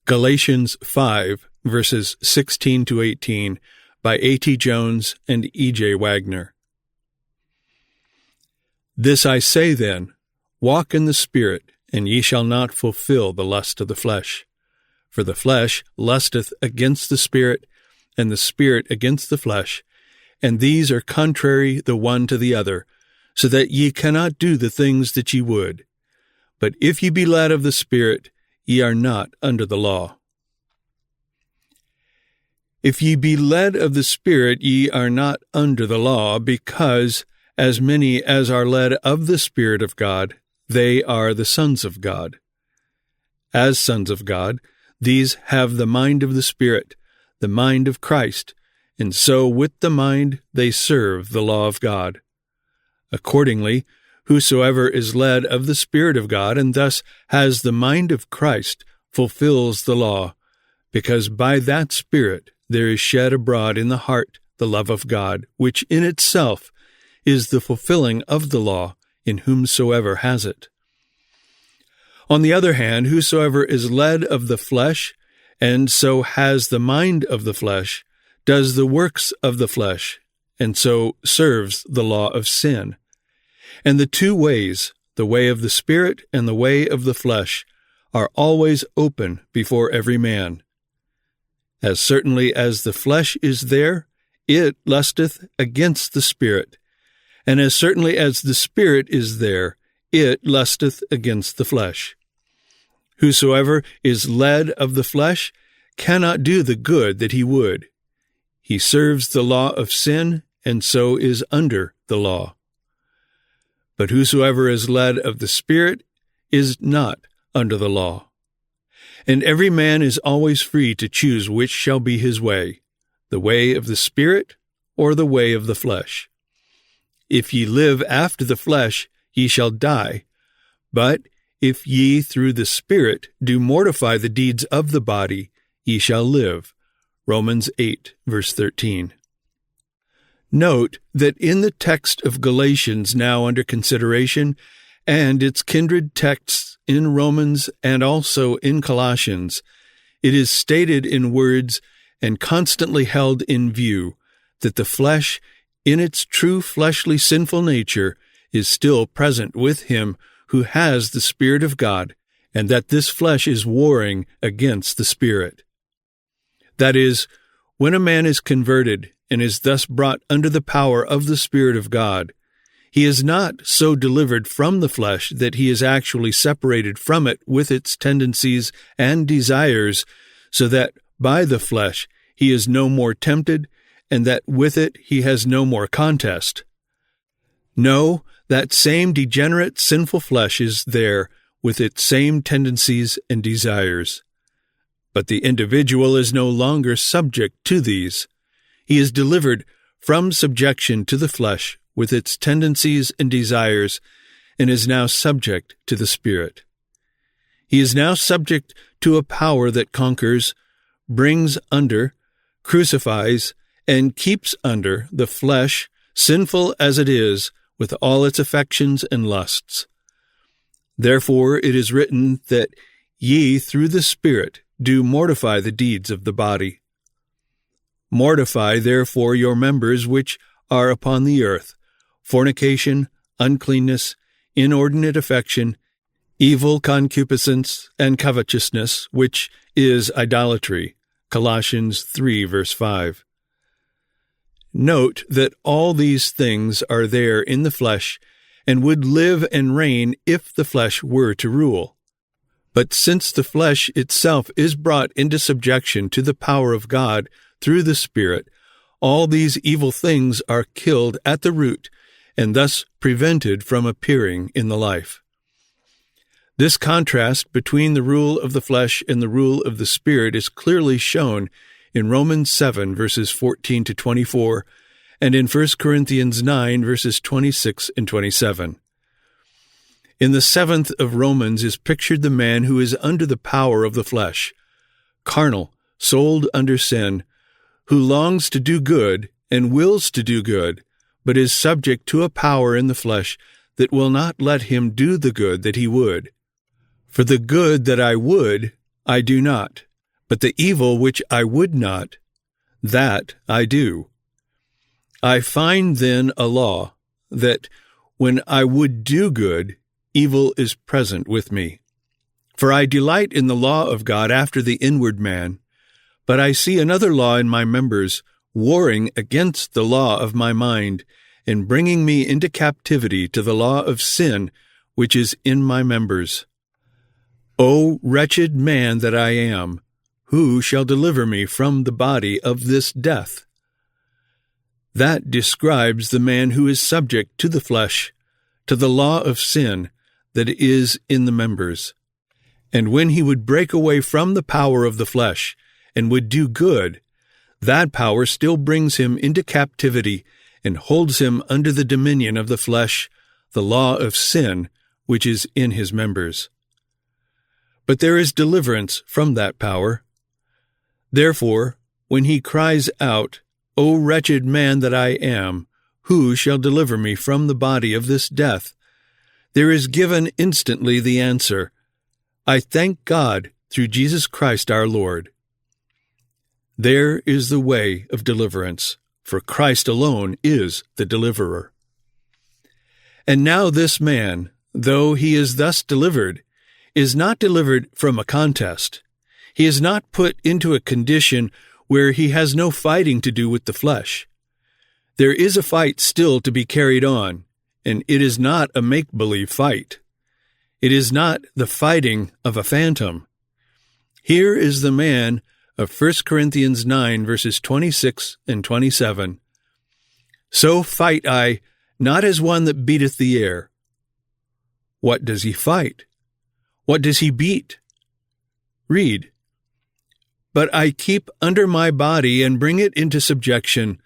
Galatians 5, verses 16 to 18, by A.T. Jones and E.J. Waggoner. This I say then, walk in the Spirit, and ye shall not fulfill the lust of the flesh. For the flesh lusteth against the Spirit, and the Spirit against the flesh, and these are contrary the one to the other, so that ye cannot do the things that ye would. But if ye be led of the Spirit, ye are not under the law. If ye be led of the Spirit, ye are not under the law, because as many as are led of the Spirit of God, they are the sons of God. As sons of God, these have the mind of the Spirit, the mind of Christ, and so with the mind they serve the law of God. Accordingly, whosoever is led of the Spirit of God, and thus has the mind of Christ, fulfills the law, because by that Spirit there is shed abroad in the heart the love of God, which in itself is the fulfilling of the law in whomsoever has it. On the other hand, whosoever is led of the flesh, and so has the mind of the flesh, does the works of the flesh, and so serves the law of sin. And the two ways, the way of the Spirit and the way of the flesh, are always open before every man. As certainly as the flesh is there, it lusteth against the Spirit, and as certainly as the Spirit is there, it lusteth against the flesh. Whosoever is led of the flesh cannot do the good that he would. He serves the law of sin, and so is under the law. But whosoever is led of the Spirit is not under the law. And every man is always free to choose which shall be his way, the way of the Spirit or the way of the flesh. If ye live after the flesh, ye shall die. But if ye through the Spirit do mortify the deeds of the body, ye shall live. Romans 8, verse 13. Note that in the text of Galatians now under consideration, and its kindred texts in Romans and also in Colossians, it is stated in words and constantly held in view that the flesh, in its true fleshly sinful nature, is still present with him who has the Spirit of God, and that this flesh is warring against the Spirit. That is, when a man is converted and is thus brought under the power of the Spirit of God, he is not so delivered from the flesh that he is actually separated from it with its tendencies and desires, so that by the flesh he is no more tempted, and that with it he has no more contest. No, that same degenerate sinful flesh is there with its same tendencies and desires. But the individual is no longer subject to these. He is delivered from subjection to the flesh with its tendencies and desires, and is now subject to the Spirit. He is now subject to a power that conquers, brings under, crucifies, and keeps under the flesh, sinful as it is, with all its affections and lusts. Therefore it is written that ye through the Spirit do mortify the deeds of the body. Mortify therefore your members which are upon the earth, fornication, uncleanness, inordinate affection, evil concupiscence, and covetousness, which is idolatry. Colossians 3, verse 5. Note that all these things are there in the flesh, and would live and reign if the flesh were to rule. But since the flesh itself is brought into subjection to the power of God through the Spirit, all these evil things are killed at the root, and thus prevented from appearing in the life. This contrast between the rule of the flesh and the rule of the Spirit is clearly shown in Romans 7, verses 14 to 24, and in 1 Corinthians 9, verses 26 and 27. In the 7th of Romans is pictured the man who is under the power of the flesh, carnal, sold under sin, who longs to do good and wills to do good, but is subject to a power in the flesh that will not let him do the good that he would. For the good that I would, I do not, But the evil which I would not, that I do. I find then a law, that when I would do good, evil is present with me. For I delight in the law of God after the inward man, but I see another law in my members, warring against the law of my mind, and bringing me into captivity to the law of sin which is in my members. O wretched man that I am, who shall deliver me from the body of this death? That describes the man who is subject to the flesh, to the law of sin that is in the members. And when he would break away from the power of the flesh and would do good, that power still brings him into captivity and holds him under the dominion of the flesh, the law of sin, which is in his members. But there is deliverance from that power. Therefore, when he cries out, O wretched man that I am, who shall deliver me from the body of this death? There is given instantly the answer, I thank God through Jesus Christ our Lord. There is the way of deliverance, for Christ alone is the deliverer. And now this man, though he is thus delivered, is not delivered from a contest. He is not put into a condition where he has no fighting to do with the flesh. There is a fight still to be carried on, and it is not a make-believe fight. It is not the fighting of a phantom. Here is the man of 1 Corinthians 9, verses 26 and 27. So fight I, not as one that beateth the air. What does he fight? What does he beat? Read. But I keep under my body and bring it into subjection,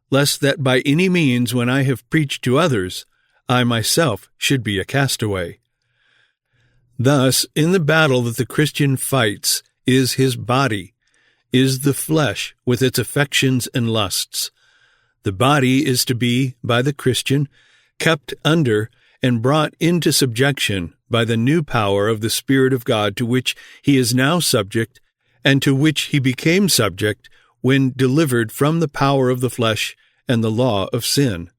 lest that by any means, when I have preached to others, I myself should be a castaway. Thus, in the battle that the Christian fights is his body, is the flesh with its affections and lusts. The body is to be, by the Christian, kept under and brought into subjection by the new power of the Spirit of God to which he is now subject and to which he became subject when delivered from the power of the flesh and the law of sin.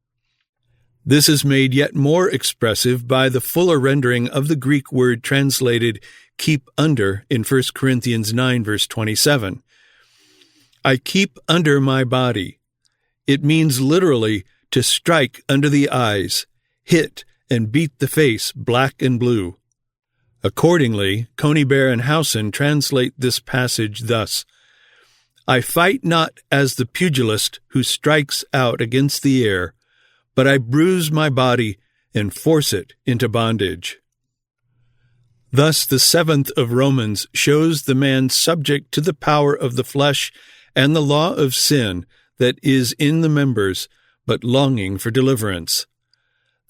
This is made yet more expressive by the fuller rendering of the Greek word translated keep under in 1 Corinthians 9, verse 27. I keep under my body. It means literally to strike under the eyes, hit and beat the face black and blue. Accordingly, Conybeare and Howson translate this passage thus, I fight not as the pugilist who strikes out against the air, but I bruise my body and force it into bondage. Thus the 7th of Romans shows the man subject to the power of the flesh and the law of sin that is in the members, but longing for deliverance.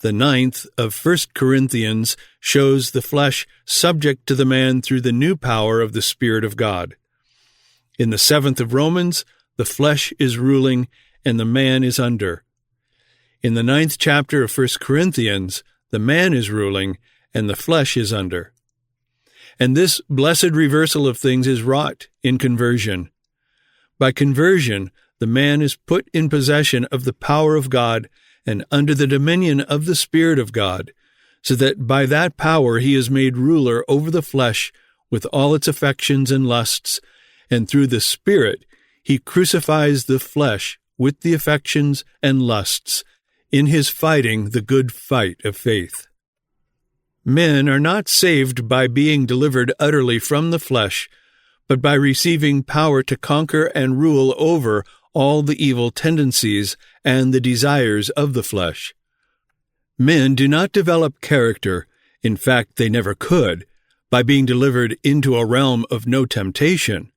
The 9th of 1 Corinthians shows the flesh subject to the man through the new power of the Spirit of God. In the 7th of Romans, the flesh is ruling and the man is under. In the 9th chapter of 1 Corinthians, the man is ruling and the flesh is under. And this blessed reversal of things is wrought in conversion. By conversion, the man is put in possession of the power of God and under the dominion of the Spirit of God, so that by that power he is made ruler over the flesh with all its affections and lusts, and through the Spirit he crucifies the flesh with the affections and lusts, in his fighting the good fight of faith. Men are not saved by being delivered utterly from the flesh, but by receiving power to conquer and rule over all the evil tendencies and the desires of the flesh. Men do not develop character, in fact they never could, by being delivered into a realm of no temptation,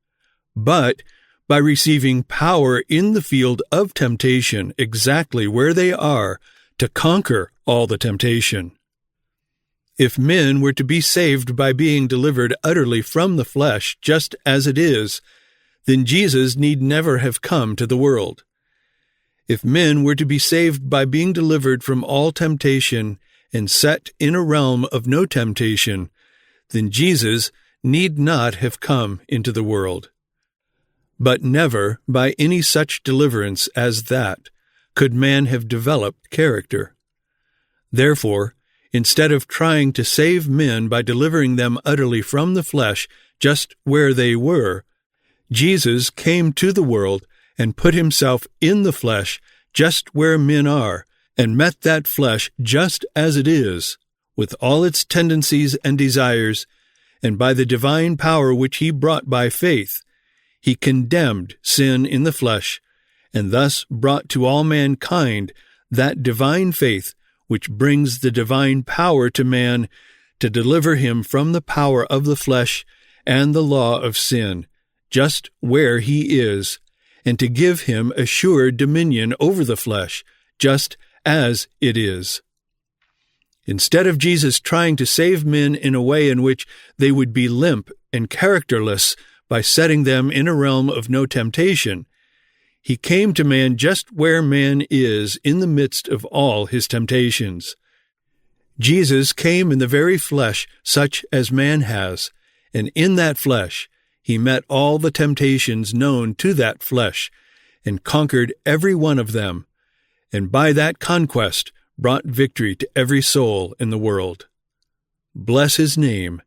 but by receiving power in the field of temptation exactly where they are to conquer all the temptation. If men were to be saved by being delivered utterly from the flesh just as it is, then Jesus need never have come to the world. If men were to be saved by being delivered from all temptation and set in a realm of no temptation, then Jesus need not have come into the world. But never, by any such deliverance as that, could man have developed character. Therefore, instead of trying to save men by delivering them utterly from the flesh just where they were, Jesus came to the world and put himself in the flesh just where men are, and met that flesh just as it is, with all its tendencies and desires, and by the divine power which he brought by faith, he condemned sin in the flesh, and thus brought to all mankind that divine faith which brings the divine power to man to deliver him from the power of the flesh and the law of sin, just where he is, and to give him a sure dominion over the flesh, just as it is. Instead of Jesus trying to save men in a way in which they would be limp and characterless by setting them in a realm of no temptation, he came to man just where man is in the midst of all his temptations. Jesus came in the very flesh such as man has, and in that flesh he met all the temptations known to that flesh, and conquered every one of them, and by that conquest brought victory to every soul in the world. Bless his name.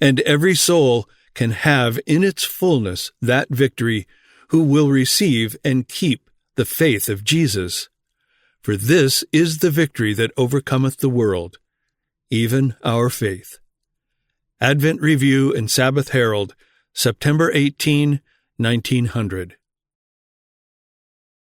And every soul can have in its fullness that victory who will receive and keep the faith of Jesus. For this is the victory that overcometh the world, even our faith. Advent Review and Sabbath Herald, September 18, 1900.